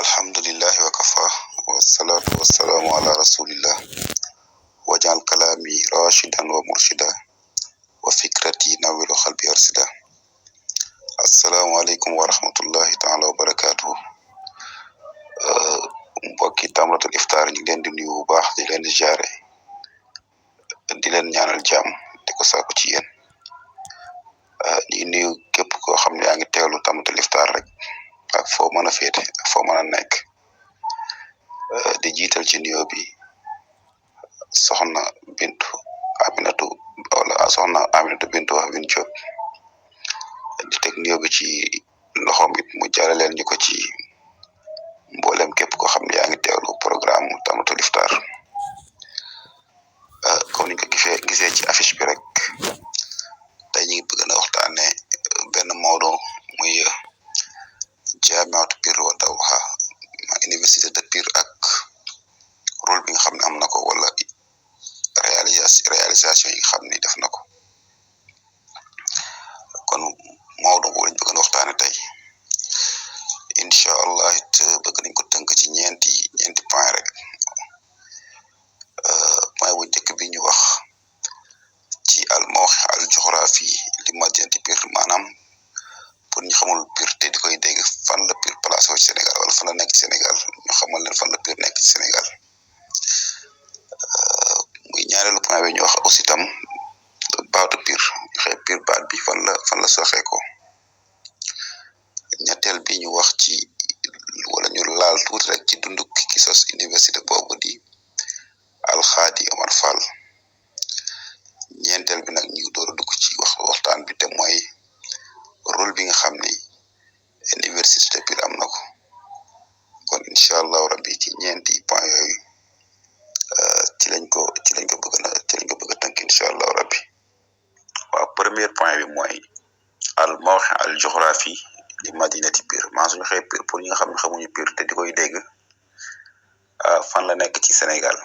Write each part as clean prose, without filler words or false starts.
alhamdulillahi wa kafa wassalatu wassalamu ala rasulillah wajal kalami rashidan wa murshida wa fikrati nawilu qalbi arsida. Assalamu alaikum wa rahmatullahi ta'ala wa barakatuh. Mbokki tamratul iftar ñu leen di nuyu bu baax di leen ziaré di leen ñaanal jàmm di ko sàkku ci yéen. Di nuyu képp koo xam ne yaa ngi teewlu tamratul iftar rek ak foo mën a féete ak foo mën a nekk. Di jiital ci nuyoo bi soxna Bintu Aminatu Bintu Win Diop di teg nuyoo bi ci loxoom it mu jaaraleel ñu ko ci mboolem képp koo xam ne yaa ngi teewlu programme tamratul iftar. Comme niñ ko gisee ci affiche bi rek tey ñu ngi bëgg na waxtaane benn mawdu muy jaamiatu Pire wa Dawha université de Pire ak rôle bi nga xam ne am na ko wala réalisation yi nga xam ne def na ko. Kon mawdu boobu lañ bëgg na waxtaane tey incha allah it bëgg nañ ko tënk ci ñeenti point rek. Point bu njëkk bi ñu wax ci al mawqi al jughrafi li madinati Pire, maanaam pour ñu xamul Pire te di koy dégg fan la Pire placé ci Sénégal wala fan la nekk ci Sénégal ñu xamal leen fan la Pire nekk ci Sénégal. Muy ñaareelu point bi ñu wax aussi tam baatu Pire ñu xëy Pire baat bi fan la soxee ko. Ñetteel bi ñu wax ci wala ñu laal tuuti rek ci dundu ki sos université boobu di Alxaadi Omar Fall. Ñeenteel bi nag ñu door a dugg ci waxtaan bi te mooy rôle bi nga xam ne université Pire am na ko. Kon incha allahu rabbi ci ñeenti point yooyu ci lañ ko bëgg a tënk incha allahu rabbi. Waaw, premier point bi mooy al mawqi al jughrafi li madinati Pire, maa suñu xëy Pire pour ñi nga xam ne xamuñu Pire te di koy dégg fan la nekk ci Sénégal.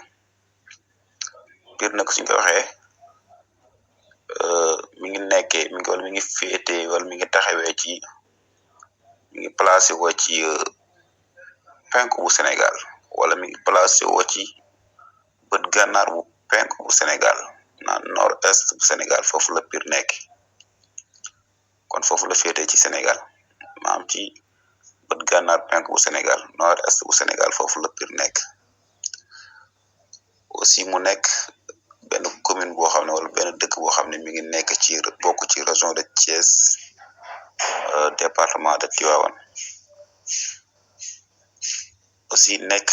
Pire nag suñ ko waxee mi ngi féete wala mi ngi taxawee ci mi ngi placé wo ci penku bu Sénégal wala mi ngi placé wo ci bët gànnaar bu penku bu Sénégal naan nord est bu Sénégal foofu la Pire nekk. Kon foofu la féete ci Sénégal maam ci bët gànnaar penku bu Sénégal nord est bu Sénégal foofu la Pire nekk. Aussi mu nekk benn commune boo xam ne wala benn dëkk boo xam ne mi ngi nekk ci bokk ci région de Thiès, département de Tivaouane. Aussi nekk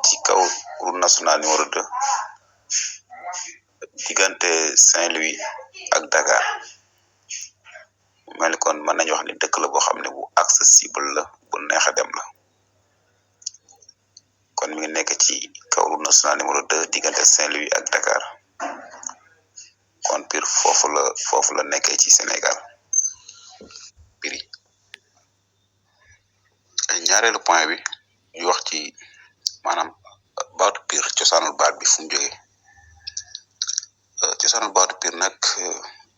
ci kaw route nationale numéro 2 diggante Saint-Louis ak Dakar. Mel ni kon mën nañu wax ni dëkk la boo xam ne bu accessible la bu neex a dem la. Kon mi ngi nekk ci kaw route nationale numéro 2 diggante Saint-Louis ak Dakar. Kon Pire foofu la nekkee ci Sénégal. Pire ñaareelu point bi ñu wax ci maanaam baatu Pire cosaanul baat bi fu mu jógee. Cosaanul baatu Pire nag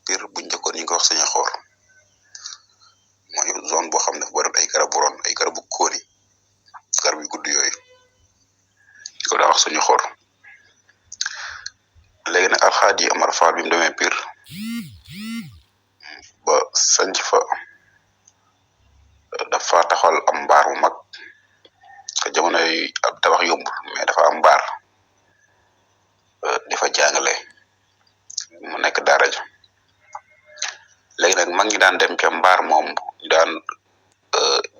Pire bu njëkkoon ñu ngi ko wax Saña Xoor, mooy zone boo xam ne dafa bëri ay garabu ron ay garabu kóoni garab yu gudd yooyu ñu ko daa wax Saña Xoor. Léegi nag Alxaadi Omar Fall bi mu demee Pire ba sanc fa dafa taxawal am mbaar mu mag te jamono yi ab tabax yombul mais dafa am mbaar di fa jàngale mu nekk daara ja. Léegi nag mag ñi daan dem ca mbaar moom ñu daan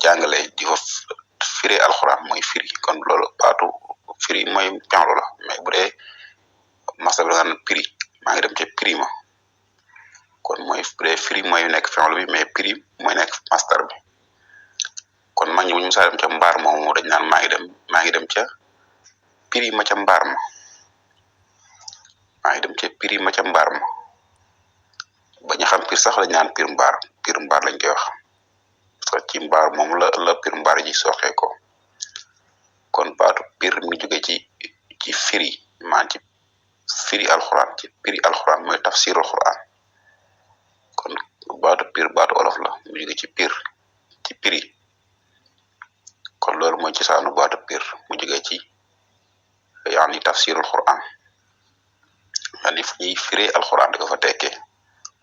jàngale di fa firi alxuraan mooy firi. Kon loolu baatu firi mooy penlu la, mais bu dee masal nga naan Pire maa ngi dem ca Pirima. Kon mooy bu dee firi mooy nekk penlu bi mais Pire mooy nekk mastar bi. kon mag ñi bu ñu musaa dem ca mbaar moomu dañ naan maa ngi dem ca Pirima ca mbaar ma maa ngi dem ca Pirima ca mbaar ma. ba ñu xam Pire sax lañ naan Pire mbaar lañ koy wax parce que ci mbaar moom la Pire mbaar ji soxee ko. kon baatu Pire mi jóge ci firi maan ci firi alxuraan ci Piri alxuraan mooy tafsir alxuraan. kon baatu Pire baatu olof la mu jóge ci Pire ci Piri. kon loolu mooy cosaanu ñuy firee alxuraan da ko fa tekkee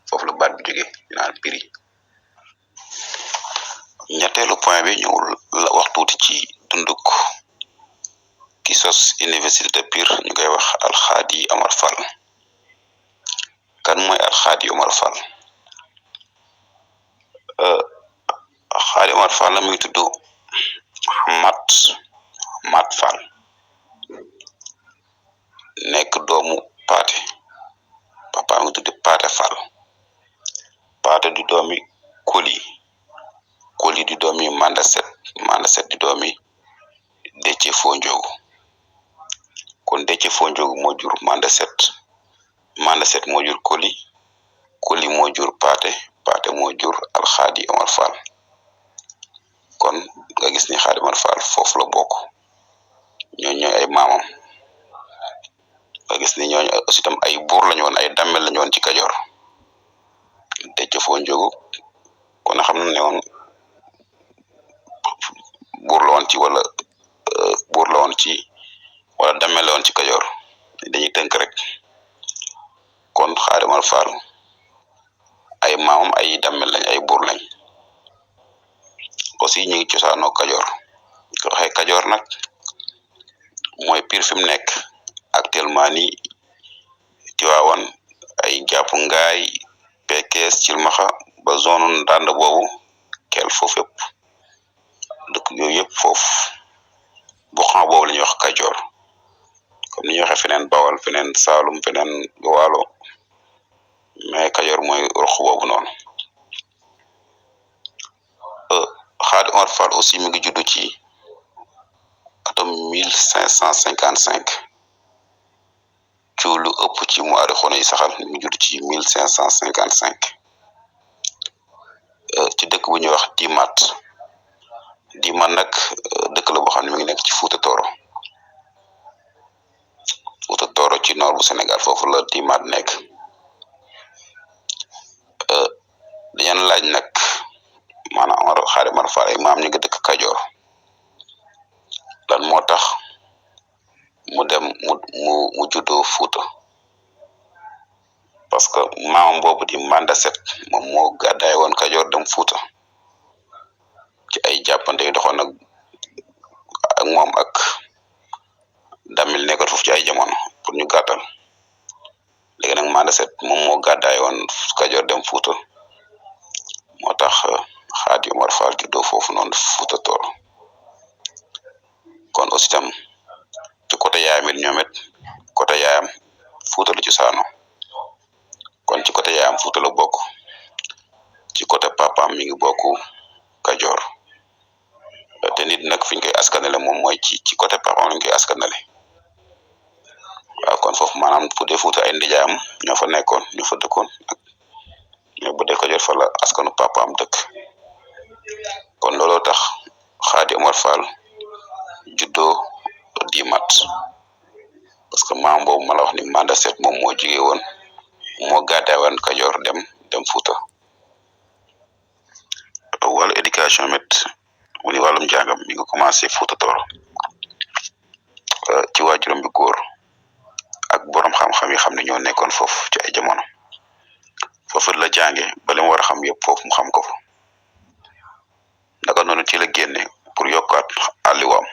foofu la baat bi jógee ñu naan piri. ñetteelu point bi ñu wax tuuti ci dunduk ki sos université de Pire ñu koy wax Alxaadi Omar Fall. kan mooy Alxaadi Omar Fall? Alxaadi Omar Fall la muy tudd Mat Fall, nekk doomu Paate. papa mi tudd Paate Fall. Paate di doomi Koli di doomi Manda Set di doomi Déthié Fo Ndiogou. kon Déthié Fo Ndiogou moo jur Manda Set moo jur Koli moo jur Paate moo jur Alxaadi Omar Fall. kon nga gis ni Xaadi Omar Fall foofu la bokk, ñooy ay maamam. nga gis ni ñooñu aussi tam ay buur lañu woon, ay dammel lañu woon ci Kajoor. Déthié Fo Ndiogou kon xam na ne woon buur la woon ci wala dammel la woon ci Kajoor, dañuy tënk rek. kon Xaadi Omar Fall ay maamam ay dammel lañ, ay buur lañ. aussi ñu ngi cosaanoo Kajoor. ko waxee Kajoor nag mooy Pire fi mu nekk actuellement ni Tiwaawan, ay jàpp Ngaay, Pekes, Cilmaxa ba zone Ndande boobu kel foofu yëpp dëkk yooyu yëpp foofu bu xam boobu la ñuy wax Kajoor, comme ni ñuy waxee feneen Bawol, feneen Saalum, feneen Waalo, mais Kajoor mooy rox boobu noonu. Xaadi Omar Fall aussi mi ngi juddu ci atum 1555 ci lu ëpp ci muari xono yi saxal mi ngi juddu ci 1555 ci dëkk bu ñuy wax Dimat nag dëkk la boo xam ne mi ngi nekk ci Fuuta Tooro ci nord bu Sénégal, foofu la Dimat nekk. dañu laaj nag maanaam Xaadi Omar Fall ay maam ñu ngi dëkk Kajoor, lan moo tax mu dem mu juddoo Fuuta? parce que maamam boobu di Manda Set moom moo gàddaay woon Kajoor dem Fuuta ci ay jàppante yu doxoon ak moom ak Damil nekkoon foofu ci ay jamono, pour ñu gàttal. léegi nag Manda Set moom moo gàddaay woon Kajoor dem Fuuta, moo tax Xaadi Omar Fall juddoo foofu noonu Fuuta Tooro. kon aussi tam ci côté yaayam it ñoom it côté yaayam Fuuta la ci saano, kon ci côté yaayam Fuuta la bokk, ci côté papaam mi ngi bokk Kajoor. te nit nag fi ñu koy askanale moom mooy ci côté papaam lañ koy askanale. waaw kon foofu maanaam fu dee Fuuta ay ndijaayam ñoo fa nekkoon, ñoo fa dëkkoon mais bu dee Kajoor fa la askanu papaam dëkk. kon looloo tax Xaadi Omar Fall juddoo Dimat, parce que maam boobu ma la wax ni Manda Set moom moo jugee woon, moo gàddaay woon Kajoor dem Fuuta. wàllu éducation mit mu ni wàllum jàngam mi ngi commencé Fuuta Tooro ci waajuram bi góor ak borom xam-xam yi xam ne ñoo nekkoon foofu ci ay jamono. foofu la jànge ba li mu war a xam yëpp foofu mu xam ko fa. naka noonu ci la génne pour yokkaat àlliwaam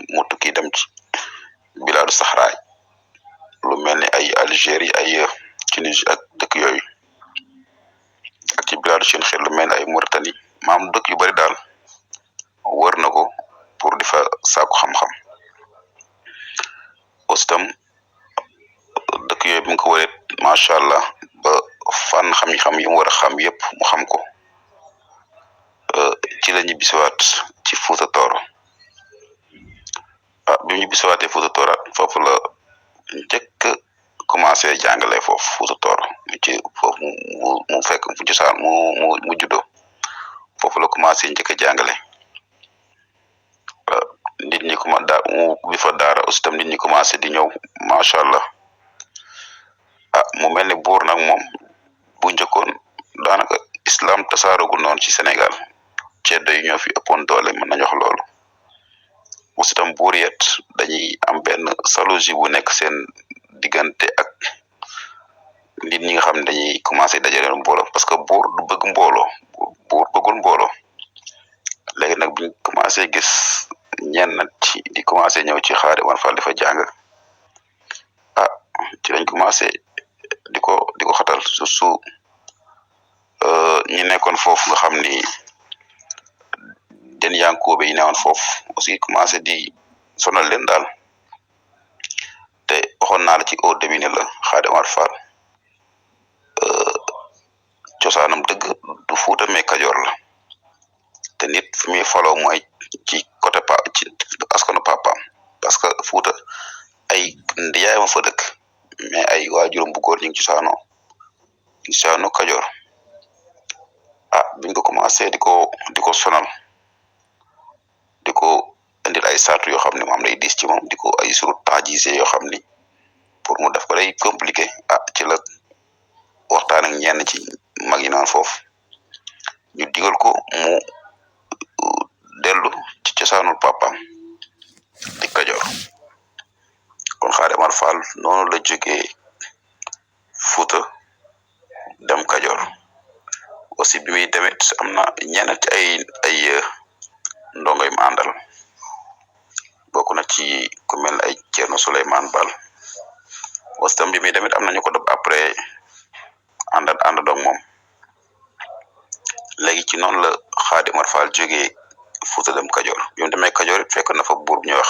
mu tukki dem ci bilaadu Saxraay, lu mel ni ay Algérie, ay Tunisie ak dëkk yooyu, ak ci bilaadu seen xel lu mel ni ay Mauritanie, maam dëkk yu bari daal wër na ko pour di fa sàkku xam-xam. aussi tam dëkk yooyu bi nga ko wëree macha allah ba fànn xam yi mu war a xam yëpp mu xam ko, ci la ñibbisiwaat ci Fuuta Tooro. bi mu ñibbisiwaatee Fuuta Tooro foofu la njëkk commencé jàngale foofu Fuuta Tooro ci foofu mu fekk fu cosaan mu juddoo, foofu la commencé njëkk a jàngale. nit ñi mu bi fa daara aussi tam nit ñi commencé di ñëw macha allah. mu mel ni buur nag moom bu njëkkoon daanaka islam tasaaragul noonu ci Sénégal, ceddo yi ñoo fi ëppoon doole, mën nañu wax loolu. aussi tam buur yet dañuy am benn jalousie bu nekk seen diggante ak nit ñi nga xam ne dañuy commencé dajale mbooloo parce que buur du bëgg mbooloo buur bëggul mbooloo léegi nag buñ commencé gis ñenn ci di commencé ñëw ci Xaadim Omar Fall dafa jàng ah ci lañ commencé di ko xatal su ñi nekkoon foofu nga xam ni den yankoobe yi newoon foofu aussi commencé di sonal leen daal te waxoon naa la ci au début ne la Xaadim Omar Fall cosaanam dëgg du Fuuta mais Kajoor la te nit fi muy faloo mooy ci côté ci askanu papaam parce que Fuuta ay ndiyaay ma fa dëkk mais ay waajuram bu góor ñu ngi cosaanoo Kajoor ah biñ ko commencé di ko sonal di ko indil ay sartu yoo xam ne moom day diis ci moom di ko ay surut taajise yoo xam ni pour mu def ko day compliqué ah ci la waxtaan ak ñenn ci mag yi naan foofu ñu digal ko mu dellu ci cosaanul papaam di Kajoor kon Xaadim Omar Fall noonu la jógee Fuuta dem Kajoor aussi bi muy demit am na ñenn ci ay ndongo yu mu àndal bokk na ci ku mel ay Ceerno Souleymane Baal aussi tam bi muy demit am na ñu ko def après àndandoo moom léegi ci noonu la Xaadim Omar Fall jógee Fuuta dem Kajoor bi mu demee Kajoor it fekk na fa buur bu ñuy wax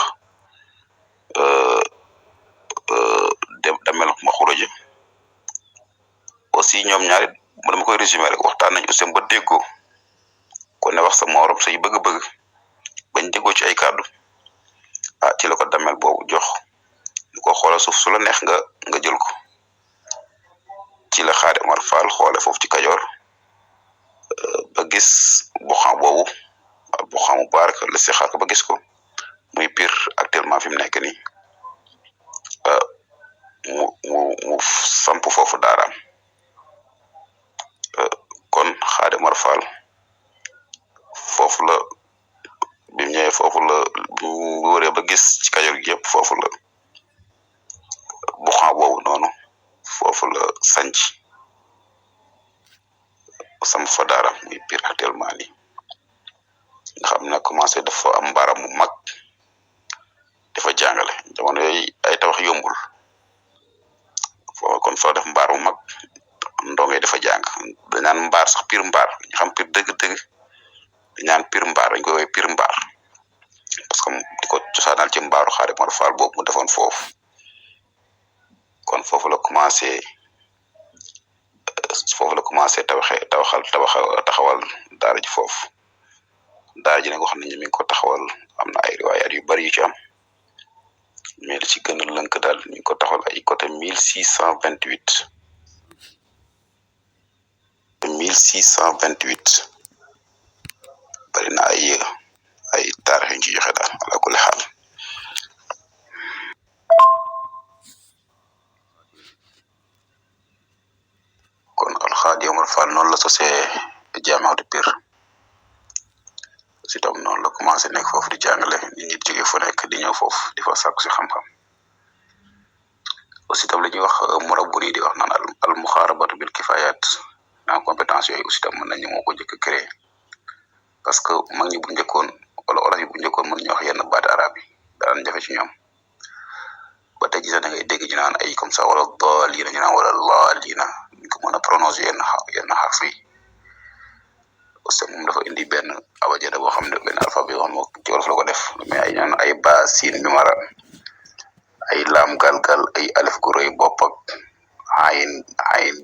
Damel ma Xureja aussi ñoom ñaari dama koy résumé rek waxtaan nañ aussi ba déggoo ko ne wax sa morom say bëgg-bëgg bañ déggoo ci ay kàddu ah ci la ko Damel boobu jox ñu ko xoolal suuf su la neex nga jël ko ci la Xaadim Omar Fall xoole foofu ci Kajoor ba gis boxam boobu boxamu Baraka la si xaak ba gis ko muy Pire actuellement fi mu nekk nii mu samp foofu daaraam kon Xaadim Omar Fall foofu la bi mu ñëwee foofu la bu wëree ba gis ci Kajoor gi yëpp foofu la boxam boobu noonu foofu la sanc samp fa daaraam muy Pire actuellement nii nga xam ne commencé dafa am mbaaram mu mag dafa jàngale jamono yooyu ay tabax yombul foo kon foo def mbaar mu mag ndongo yi dafa jàng dañ naan mbaar sax Pire mbaar ñu xam Pire dëgg-dëgg dañ naan Pire mbaar dañ koy woowee Pire mbaar parce que di ko cosaanal ci mbaaru Xaadim Omar Fall boobu mu defoon foofu kon foofu la commencé taxawal daara ji foofu daara ji nag wax nañu mi ngi ko taxawal am na ay riwaayaat yu bari yu ci am mais li ci gën a lënk daal mi ngi ko taxawal ay côté 1628 bari na ay taarix yu ci joxe daal ala kulli xaal kon Xaadim Omar Fall noonu la sosee jaamaaw de Pire si tam noonu la commencé nekk foofu di jàngale nit ñi jóge fu nekk di ñëw foofu di fa sàkku si xam-xam aussi tam la ñuy wax murabbu di wax naan al muxaarabatu bil kifaayat en compétence yooyu aussi tam mën nañu moo ko njëkk a créé parce que mag ñi bu njëkkoon wala olof yi bu njëkkoon mën nañu wax yenn baati arab yi daan jafe ci ñoom ba tey jii da ngay dégg ñu naan ay comme ça wala daalina ñu naan wala laalina ñu ko mën a prononcer yenn xarf yi aussi moom dafa indi benn abajada boo xam ne benn alphabet boo xam ne ci wolof la ko def mais ay ñaan ay ba siin bi mara ay laam galgal ay alif gu rëy bopp ak ayin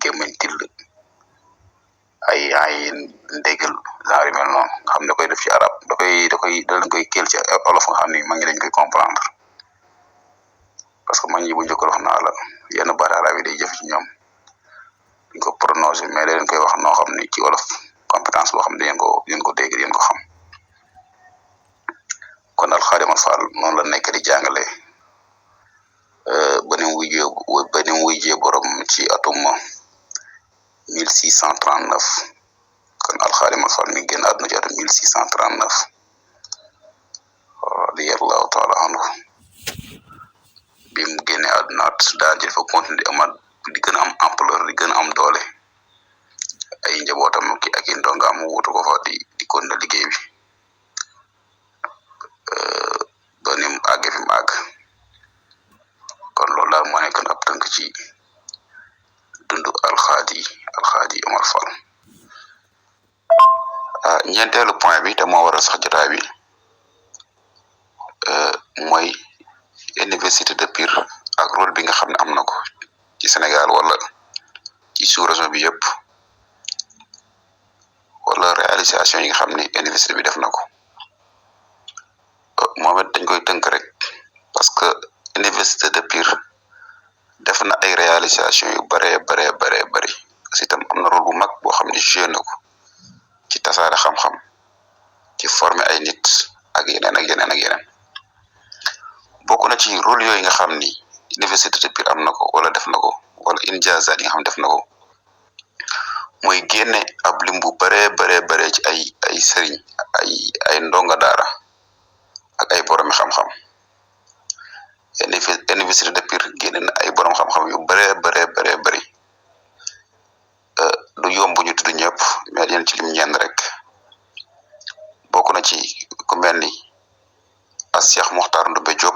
gémmañ till ay ndégal genre yu mel noonu nga xam ne da koy def ci arab da leen koy kéel ci olof nga xam ne mag ñi dañ koy comprendre parce que mag ñi bu njëkk wax naa la yenn baati arab yi day jëf ci ñoom duñ ko prononcer mais da leen koy wax noo xam ne ci olof compétence boo xam ne yéen ko dégg yéen ko xam kon daal Xaadim Omar Fall noonu la nekk di jàngale ba ni mu wujjee borom ci atum 1639 kon Xaadim Omar Fall mi génn àdduna ci atum 1639 radiyallahu taala anhu bi mu génnee àdduna daan ci dafa continuer di gën a am ampleur di gën a am doole ay njabootam ak i ndongaam mu wutu ko fa di kon na liggéey bi ba ni mu àgg fi mu àgg kon loolu daal moo nekkoon ab tënk ci dundu alxaadi Omar Fall. ñeenteelu point bi te moo waral sax jotaay bi mooy université de Pire ak rôle bi nga xam ne am na ko ci Sénégal wala ci sous-région bi yëpp wala réalisation yi nga xam ne université bi def na ko moom it dañ koy tënk rek parce que université de Pire def na ay réalisation yu bare aussi itam am na rôle bu mag boo xam ne joué na ko ci tasaare xam-xam ci former ay nit ak yeneen bokk na ci rôle yooyu nga xam ni université de Pire am na ko wala def na ko wala injaazaat yi nga xam def na ko mooy génne ab lim bu bare ci ay sëriñ ay ndonga daara ak ay borom xam-xam université de Pire génne na ay borom xam-xam yu bare du yomb ñu tudd ñëpp mais yéen ci lim ñenn rek bokk na ci ku mel ni as Cheikh Mokhtar Ndoumbé Diop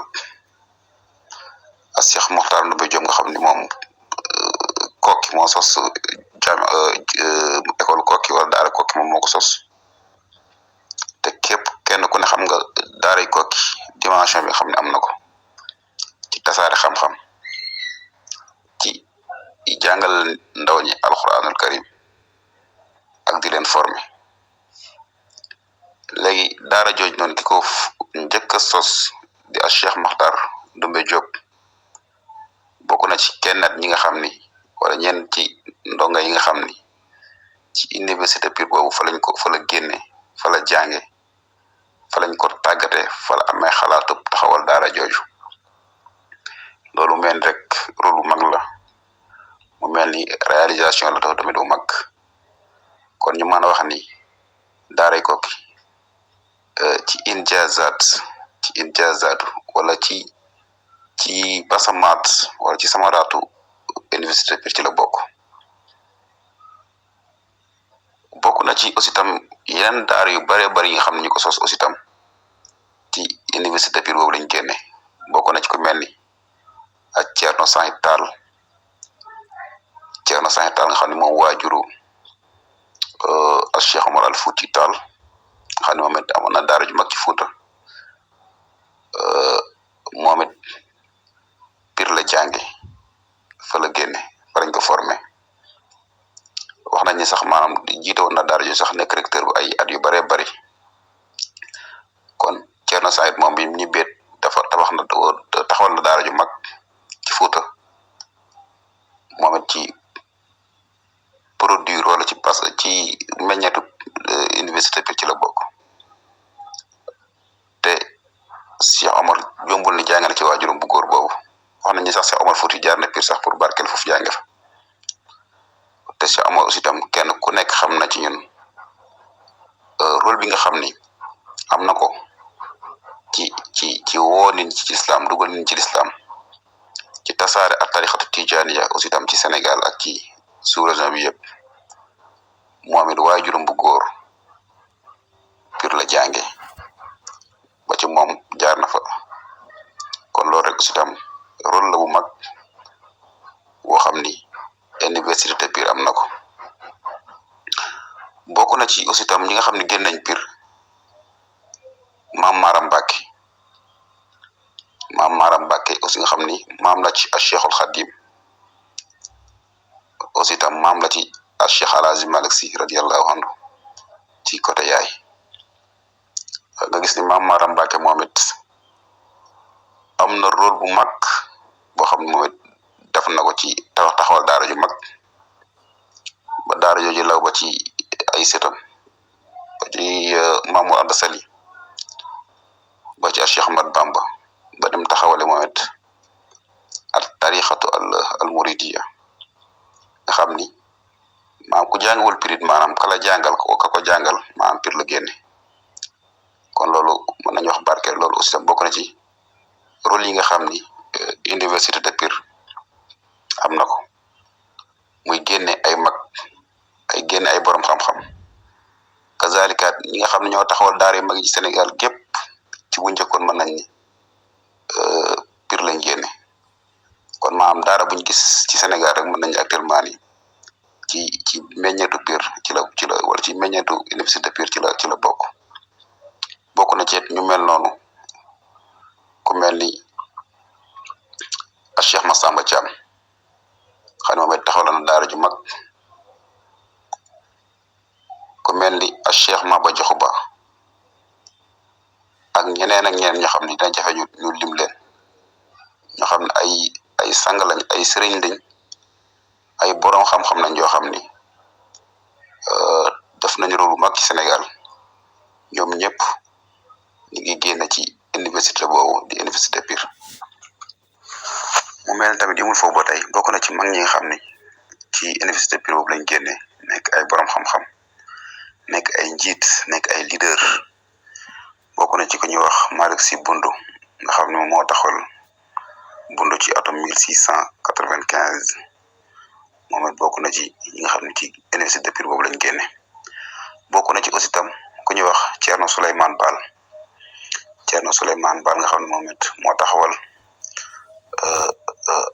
nga xam ni moom kokki moo sos école kokki wala daara kokki moom moo ko sos te kenn ku ne xam nga daaray kokki dimension bi nga xam ne am na ko ci tasaare xam-xam ci jàngal ndaw ñi alquranul karim ak di leen former léegi daara jooj noonu ki ko njëkk a sos di as Cheikh Mokhtar Ndoumbé Diop bokk na ci kennat ñi nga xam ni wala ñenn ci ndonga yi nga xam ni ci université Pire boobu fa la génne fa la jànge fa lañ ko tàggate fa la amee xalaatu taxawal daara jooju loolu mel rek rôle bu mag la mu mel ni réalisation la tax tamit bu mag kon ñu mën a wax ni daaray Koki ci injaazaat wala ci basamaat wala ci samaraatu université Pire ci la bokk na ci aussi tam yeneen daara yu bare yi nga xam ne ñu ko sos aussi tam ci université Pire boobu lañ génne bokk na ci ku mel ni ak Thierno Sahi Tall nga xam ne moom waajuru ak Cheikh Omar Al Fouti Tall nga xam ne moom it amoon na daara ju mag ci Fouta moom it Pire la jànge fa la génne fa lañ ko formé wax nañ ni sax maanaam jiite woon na daara ju sax nekk recteur bu ay at yu bare kon Thierno Saïd moom bi ñu beet dafa taxawal na daara ju mag ci Fouta moom it ci produire wala ci meññeetu université Pire ci la bokk te Cheikh Omar jombul ni jàng na ci waajuram bu góor boobu wax nañ ni sax Cheikh Omar Fouti jaar na Pire sax pour barkel foofu jànge fa te Cheikh Omar aussi tam kenn ku nekk xam na ci ñun rôle bi nga xam ni am na ko ci woo nit ci islam dugal nit ci islam ci tasaare ak tarixatu tijaniya aussi tam ci Sénégal ak ci sous-région bi yëpp moom it waajuram bu góor Pire la jànge ba ci moom jaar na fa kon loolu rek aussi tam rôle la bu mag boo xam ni université Pire am na ko bokk na ci aussi tam ñi nga xam ne génn nañ Pire maam Maram Mbacke aussi nga xam ni maam la ci Cheikhul Khadim aussi tam maam la ci Cheikh Alhaji Malick Sy radiyallahu anhu ci côté yaay nga gis ni maam Maram Mbacke moom it am na rôle bu mag boo xam ne moom it def na ko ci taxawal daara ju mag ba daara jooju law ba ci ay sëtam ba ci Mamour Anta Sali ba ci Cheikh Ahmad Bamba ba dem taxawale moom it ak tarixatu al muridiya nga xam ni maam ku jàngawul Pire maanaam kala jàngal ko ka jàngal maanaam Pire la génne kon loolu mën nañu wax barkeel loolu aussi tam bokk na ci rôle yi nga xam ni université de Pire am na ko muy génne ay mag ay génne ay borom xam-xam kazalika ñi nga xam ne ñoo taxawal daara yu mag yi ci Sénégal gépp ci bu njëkkoon mën nañ ni Pire lañ génne kon maanaam daara buñ gis ci Sénégal rek mën nañ actuellement ni ci meññeetu Pire ci la wala ci meññeetu université Pire ci la bokk na ci ñu mel noonu ku mel ni Cheikh Massamba Thiam xam ne moom it taxawal na daara ju mag ku mel ni Cheikh Maba Diakhou Ba ak ñeneen ñoo xam ne dina jafe ñu lim leen ñoo xam ne ay sang lañ ay sëriñ lañ ay borom xam-xam lañ yoo xam ni def nañu rôle bu mag ci Sénégal ñoom ñëpp ñu ngi génn ci université boobu di université Pire. mu mel tamit yimul foofu ba tey bokk na ci mag ñi nga xam ni ci université Pire boobu lañ génne nekk ay borom xam-xam nekk ay njiit nekk ay leader bokk na ci ku ñuy wax Malick Sy Bundu nga xam ne moom moo taxawal Bundu ci atum 1695 moom it bokk na ci ñi nga xam ne ci université Pire boobu lañ génne bokk na ci aussi tam ku ñuy wax Thierno Souleymane Baal nga xam ne moom it moo taxawal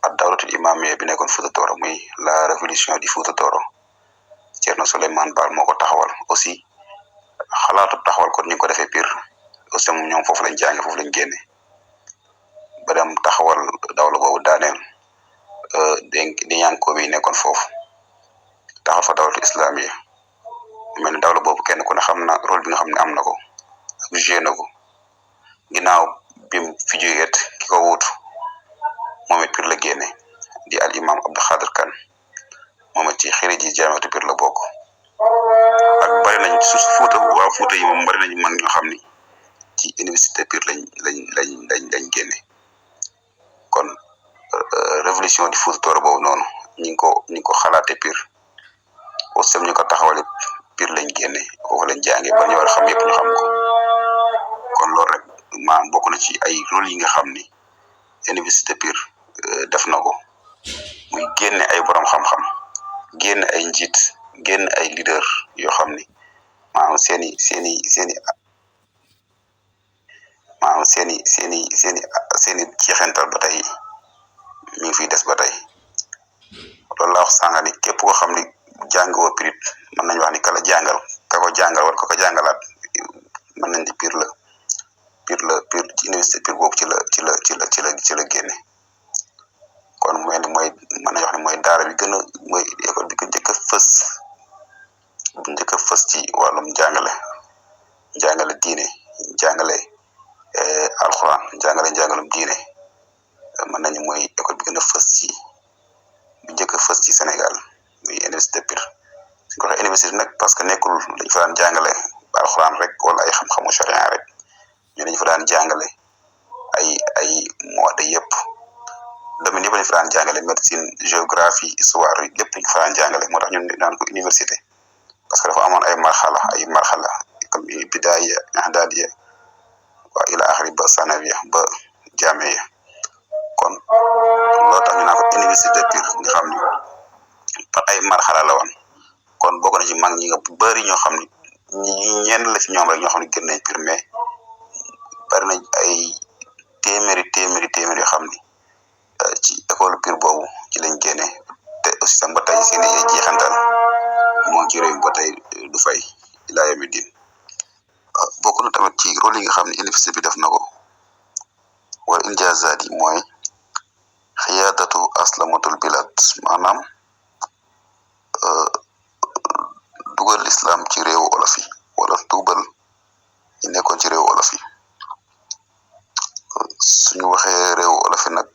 ad dawlatul imamiyya bi nekkoon Fouta Tooro muy la révolution du Fouta Tooro Thierno Souleymane Baal moo ko taxawal aussi xalaatu taxawal kon ñu ko defee Pire aussi tam ñoom foofu lañ jànge foofu lañ génne ba dem taxawal dawla boobu daaneel di ñànko bi nekkoon foofu taxawal fa dawlatu islamiyya mel ni dawla boobu kenn ku ne xam na rôle bi nga xam ne am na ko ak joué na ko ginnaaw bim fi jógeet ki ko wuutu moom it Pire la génne di al imam Abdou Khadir Kane moom it ci xëy ji jaamatu Pire la bokk ak bari nañ ci suuf Fuuta waa Fuuta yi moom bari nañ man ñoo xam ni ci université Pire lañ génne kon révolution du Fouta Tooro boobu noonu ñi ngi ko xalaate Pire aussi ñu ko taxawale Pire lañ génne foofu lañ jànge ba ñu war a xam yëpp ñu xam ko kon loolu rek maanaam bokk na ci ay rôle yi nga xam ni université Pire def na ko muy génne ay borom xam-xam génne ay njiit génne ay leader yoo xam ni maanaam seeni jeexental ba tey mi ngi fiy des ba tey loolu laa wax sànq ni képp koo xam ni jàngoo Pire mën nañu wax ni kala jàngal ka ko jàngal wala ka ko jàngalaat mën nañ di Pire ci université Pire boobu ci la génne kon mooy ni mooy mën nañu wax ni mooy daara bi mooy école bi ko njëkk a fës ci wàllum jàngale diine jàngale alxuraan njàngalum diine mën nañu mooy école bi gën a fës bi njëkk a fës ci Sénégal muy université Pire suñ ko waxee université nag parce que nekkul dañ fa daan jàngale alxuraan rek wala ay xam-xamu charia rek ñu dañ fa daan jàngale ay moode yëpp domaine yëpp dañ fa daan jàngale médecine géographie histoire yi lépp dañ fa daan jàngale moo tax ñun daan ko université parce que dafa amoon ay marxala comme bidaaya ihdaadiya waa ila axiri ba sanawiya ba jaamiya kon loolu tax ñu naan ko université Pire nga xam ni par ay marxala la woon kon bokk na ci mag ñi nga bëri ñoo xam ni ñenn la ci ñoom rek ñoo xam ne gën nañ Pire mais bari nañ ay téeméeri yoo xam ni ci école Pire boobu ci lañ génne te aussi tam ba tey seen i jeexantal moo ci réew ba tey du fay ilaa yawmi diin bokk na tamit ci rôle yi nga xam ne université bi def na ko wala injaazaat yi mooy xiyaadatu aslamatul bilad maanaam dugal l'islam ci réewu olof yi wala tuubal ñi nekkoon ci réewu olof yi suñu waxee réewu olof yi nag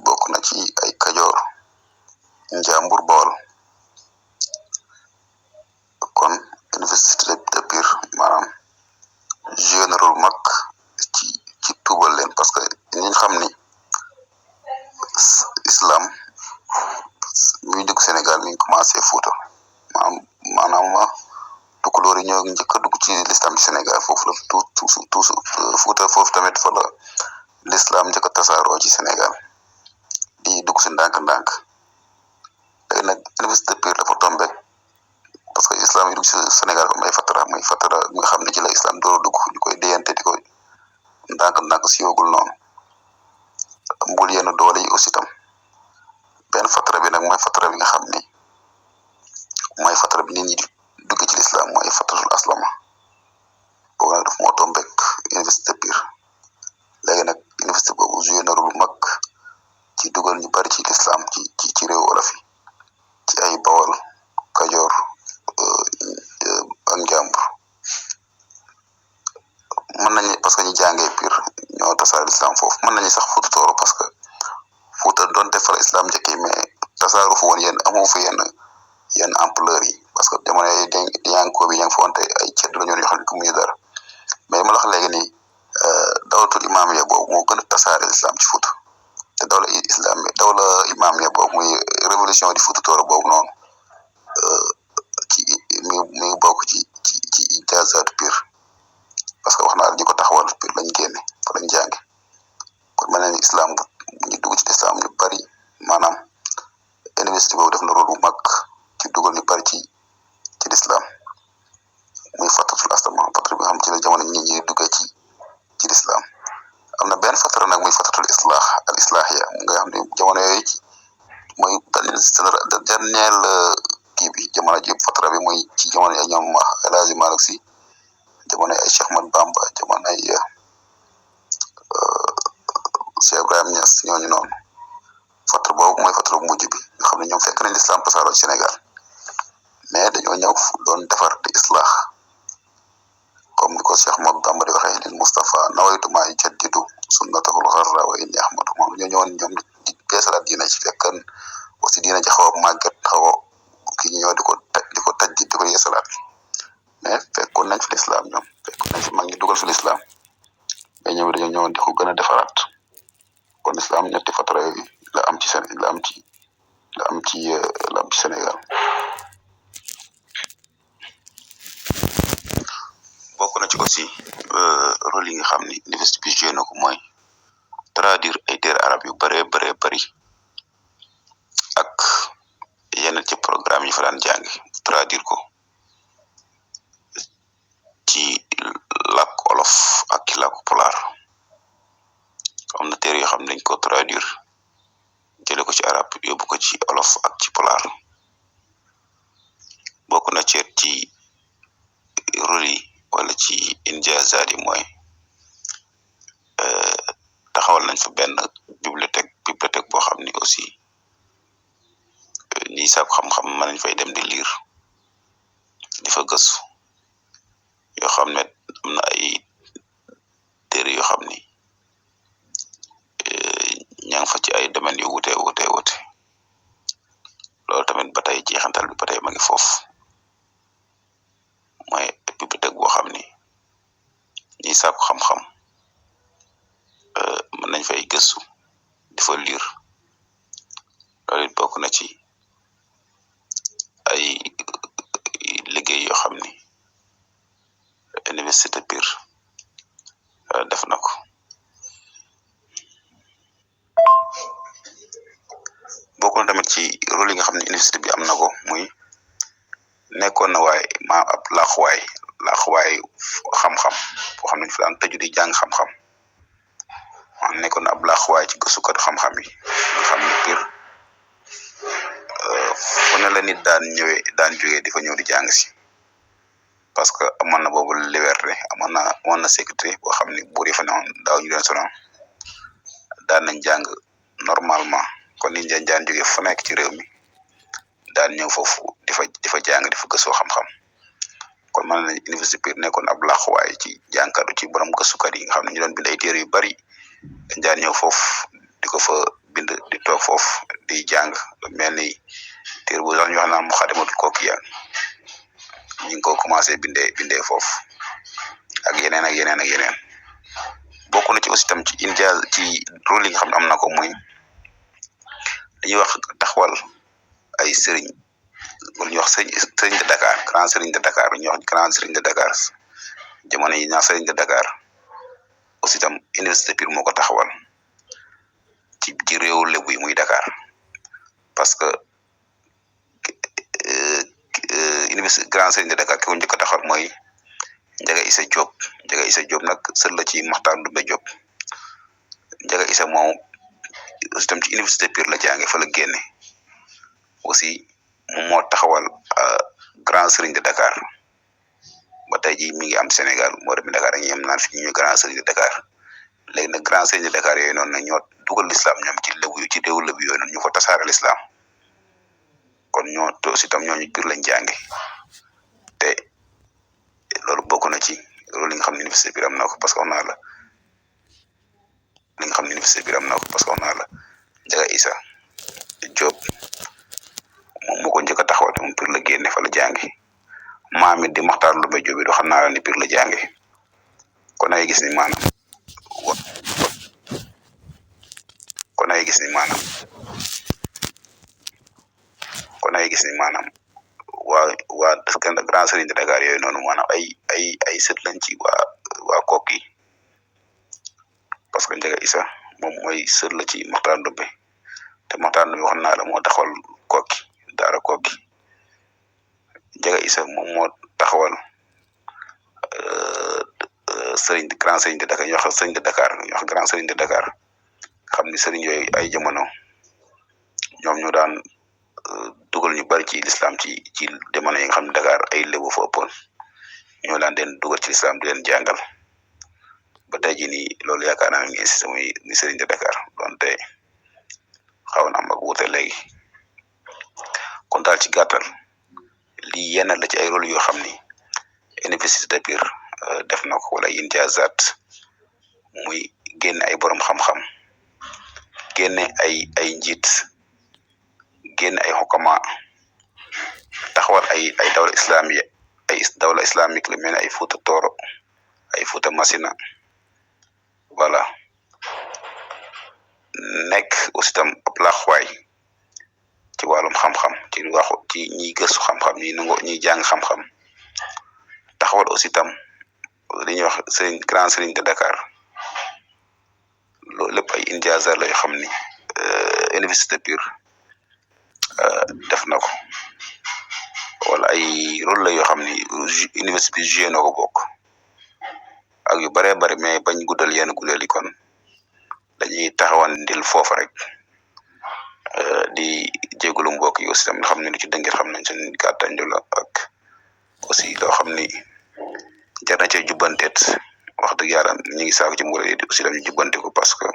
bokk na ci ay Kajoor Njàmbur Bawol kon université de Pire maanaam joué na rôle mag ci tuubal leen parce que ñi xam ni islam muy dugg Sénégal mi ngi commencé Fuuta maanaam tukulóor yi ñoo njëkk a dugg ci l'islam ci Sénégal foofu la tout Fuuta foofu tamit fa la l'islam njëkk a tasaaroo ci Sénégal di dugg si ndànk-ndànk léegi nag université Pire dafa tombé parce que islam yi dugg ci Sénégal am ay fatara muy fatara nga xam ne ci la islam door a dugg ñu koy déyante di ko ndànk-ndànk siiwagul noonu mbul yenn doole yi aussi tam benn fatara bi nag mooy fatara bi nga xam ni mooy fatara bi nit ñi di dugg ci l'islam mooy fataratul aslama boobu nag daf moo tombé université Pire léegi nag université boobu joué na rôle bu mag ci dugal ñu bari ci l'islam ci réew wolof yi ci ay Bawol Kajoor ak Njàmbur mën nañu parce que ñu jàngee Pire ñoo tasaare l'islam foofu mën nañu sax Fuuta Tooro parce que Fuuta doonte fa islam njëkkee mais tasaaru fu woon amoo fa yenn ampleur yi parce que jamono yooyu Yankoba bi yaa ngi fa woon te ay ceddo la ñoon yoo xam ne gëmuñu dara mais ma la wax léegi nii dawlatul imaamiya boobu moo gën a tasaare l'islam ci Fuuta te dawla imaamiya boobu muy révolution di Fuuta Tooro boobu noonu ci mi bokk ci ijaazaatu Pire parce que wax naa la ñu ko taxawal Pire lañ génne fa lañ jànge kon mel na ni islam bu ñu dugg ci islam ñu bari maanaam université boobu def na rôle bu mag ci dugal ñu bari ci l'islam muy fatatul aslama fatara bi nga xam ci la jamono nit ñi duggee ci l'islam am na benn fatara nag muy fatatul al islaahiya nga xam ne jamono yooyu ci mooy dernier kii bi jamono ji fatara bi muy ci jamono ay ñoom El Hadji Malick Sy jamono ay Cheikh Ahmadou Bamba jamono ay Cheikh Ibrahima Niass ñooñu noonu fatara boobu mooy fatara bu mujj bi nga xam ne ñoom fekk nañ l'islam tasaaroo ci Sénégal mais dañoo ñëw doon defar di islah comme ni ko Cheikh Ahmadou Bamba di waxee lil Mustafa nawaytu maa yujaddidu sunnatahul gharra wa inni ahmadu moom ñoo ñëwoon ñoom di beesalaat diina ci fekkan aussi diina ci xaw a màgget xaw a kii ñëw di ko taj di ko yeesalaat mais fekkoon nañ fi l'islam ñoom fekkoon nañ fi mag ñi dugal fi l'islam mais ñoom dañoo ñëwoon di ko gën a defaraat kon islam ñetti fatara yooyu la am ci Sénégal bokk na ci aussi rôle yi nga xam ni université bi joué na ko mooy traduire ay téere arab yu bëree bëri ak yenn ci programme yi fa daan jàngi traduire ko ci làkk olof ak ci làkk pulaar am na téere yoo xam ne dañ ko traduire jële ko ci arab yóbbu ko ci olof ak ci pulaar bokk na ci rôle yi wala ci injaazaat yi mooy taxawal nañ fa benn bibliothèque boo xam ni aussi ñi sàkku xam-xam mën nañ fay dem di lire di fa gëstu yoo xam ne am na ay téere yoo xam ni ña nga fa ci ay domaines yu wute loolu tamit ba tey jeexantal bi ba tey ma ngi foofu mooy bibliothèque boo xam ni ñi sàkku xam-xam mën nañ fay gëstu di fa lire loolu it bokk na ci ay liggéey yoo xam ni université Pire def na ko bokk na tamit ci rôle yi nga xam ne université bi am na ko muy nekkoon na waaye ab laaxuwaay xam-xam boo xam ne ñu fi daan tëju di jàng xam-xam nekkoon na ab laaxuwaay ci gëstukat xam-xam yi nga xam ne Pire fu ne la nit daan jógee di fa ñëw di jàng si parce que amoon na boobu liberté amoon na sécurité boo xam ne buur yi fa newoon daaw ñu leen sonal daan nañ jàng normalement kon nit ñi daan jógee fu nekk ci réew mi daan ñëw foofu di fa jàng di fa gëstoo xam-xam kon mën nañ université Pire nekkoon ab laaxuwaay ci jàngkatu ci borom gëstukat yi nga xam ne ñu doon bind ay téere yu bari dañ daan ñëw foofu di ko fa bind di toog foofu di jàng mel ni téere bu sax ñu wax naan Muxaddamatul Kokiya ñu ngi ko commencé bindee foofu ak yeneen bokk na ci aussi tam ci injaaz ci rôle yi nga xam ne am na ko muy dañuy wax taxawal ay sëriñ wala ñuy wax sëriñ de Dakar grand sëriñ de Dakar ñuy wax grand sëriñ de Dakar jamono yi ñaa sëriñ de Dakar aussi tam université Pire moo ko taxawal ci réewu Lebu yi muy Dakar parce que université Grand Serigne de Dakar ki ko njëkk a taxawal mooy Njaga Issa Diop. Njaga Issa Diop nag sët la ci Maxtaar Ndumbe Diop. Njaga Issa moom aussi tam ci université Pire la jànge fa la génne aussi moom moo taxawal Grand Serigne de Dakar ba tey jii mi ngi am Sénégal moo dem Dakar ak ñi am naan fi ñu Grand Serigne de Dakar léegi nag Grand Serigne de Dakar yooyu noonu nag ñoo dugal l'islam ñoom ci réewu lëbu yooyu noonu ñu fa tasaare l'islam kon ñoo te aussi tam ñooñu Pire lañ jànge te loolu bokk na ci loolu li nga xam ne université Pire am na ko parce que on a la li nga xam ne université Pire am na ko parce que on a la Njaga Issa Diop moom moo ko njëkk a taxawal moom Pire la génne fa la jànge maam it di Maxtaar Ndumbe Diop du xam naa la ni Pire la jànge kon ay gis ni maanaam kon ay gis ni maanaam waa Grand Serigne de Dakar yooyu noonu maanaam ay sët lañ ci waa Koki parce que Njaga Issa moom mooy sët la ci Maxtaar Ndumbe te Maxtaar Ndumbe wax naa la moo taxawal Koki daara Koki Njaga Issa moom moo taxawal Grand Serigne de Dakar ñu wax Serigne de Dakar ñu wax Grand Serigne de Dakar xam ni Serigne yooyu ay jamono ñoom ñoo daan dugal ñu bari ci l'islam ci jamono yi nga xam ne Dakar ay lébu fa ëppoon ñoo daan den dugal ci l'islam di leen jàngal ba tey jii nii loolu yaakaar naa ngi si ni Serigne de Dakar donte xaw na am ak wuute léegi kon daal ci gàttal lii yenn la ci ay rôle yoo xam ni université Pire def na ko wala injazat muy génne ay borom xam-xam génne ay njiit génne ay xukama taxawal ay dawla islamique la mel ne ay Fuuta Tooro ay Fuuta Masina voilà nekk aussi tam ab laaxwaay ci wàllum xam-xam ci ñiy gëstu xam-xam ñiy jàng xam-xam taxawal aussi tam li ñuy wax Grand Serigne de Dakar loolu lépp ay injazat la yoo xam ni université Pire def na ko wala ay rôle la yoo xam ni université bi joué na ko bokk ak yu baree bari mais bañ guddal yenn gudeel yi kon dañuy taxawandil foofu rek di jégalu mbokk yi aussi tam nga xam ne lu ci dëngir xam nañ seen gàttañ la ak aussi loo xam ni jar na cee jubbanteet wax dëgg yàlla ñu ngi saako ci mbooloo yi aussi dañu jubbante ko parce que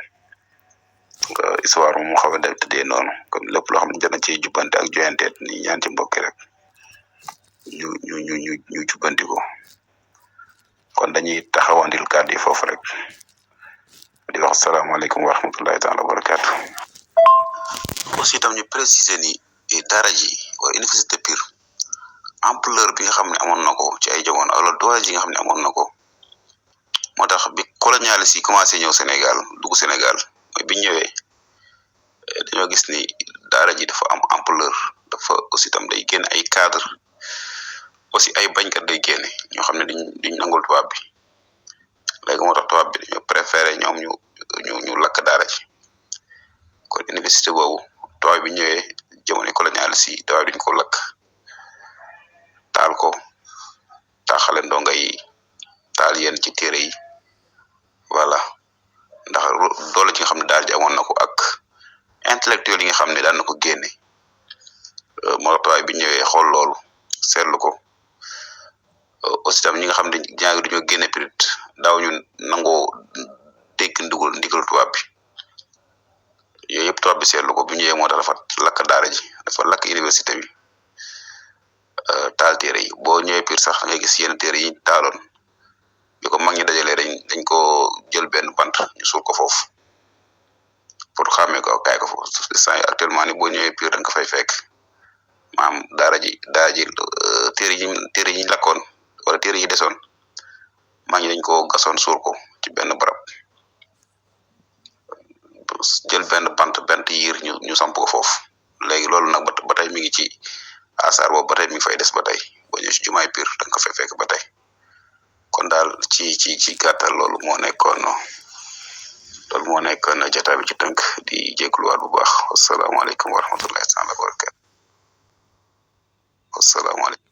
histoire moom mu xaw a tëddee noonu kon lépp loo xam ne jar na cee jubbante ak joyanteet ni ñaan ci mbokk rek ñu jubbanti ko kon dañuy taxawandil kàddu yi foofu rek di wax asalaamaaleykum wa rahmatullahi taala wa barakaatu. aussi itam ñu préciser ni daara ji wala université Pire ampleur bi nga xam ne amoon na ko ci ay jamono wala doole ji nga xam ne amoon na ko moo tax bi colonialiste yi commencé ñëw Sénégal dugg Sénégal mooy bi ñëwee dañoo gis ni daara ji dafa am ampleur dafa aussi tam day génn ay cadre aussi ay bañkat day génne ñoo xam ne duñ nangul tubaab bi léegi moo tax tubaab bi dañoo préféré ñoom ñu lakk daara ji kon université boobu tubaab bi ñëwee jamono colonialiste yi tubaab duñ ko lakk taal ko taxale ndonga yi taal yenn ci téere yi voilà ndax doole ji nga xam ne daal ji amoon na ko ak intellectuel yi nga xam ne daan na ko génne moo tax bi ñëwee xool loolu seetlu ko aussi tam ñi nga xam ne jàng duñoo génne pirit daaw ñu nangoo dégg ndigal tubaab bi yooyu yëpp tubaab bi seetlu ko bi ñëwee moo tax dafa lakk daara ji dafa lakk université bi taal téere yi boo ñëwee Pire sax nga gis yenn téere yi taaloon bi ko mag ñi dajalee dañ ko jël benn bant ñu suul ko foofu pour xàmmee ko kaay ko foofu actuellement ni boo ñëwee Pire da nga ko fay fekk maam daara ji téere yi lakkoon wala téere yi desoon mag ñi dañ ko gasoon suul ko ci benn barab jël benn yiir ñu samp ko foofu léegi loolu nag ba tey mi ngi ci asaar boobu ba tey mi ngi fay des ba tey boo ñëwee ci jumaay Pire da nga ko fay fekk ba tey kon daal ci gàttal loolu moo nekkoon jotaay bi ci tënk di jégaluwaat bu baax wasalaamaaleykum wa rahmatullahi taala wa barakatu wasalaamaaleykum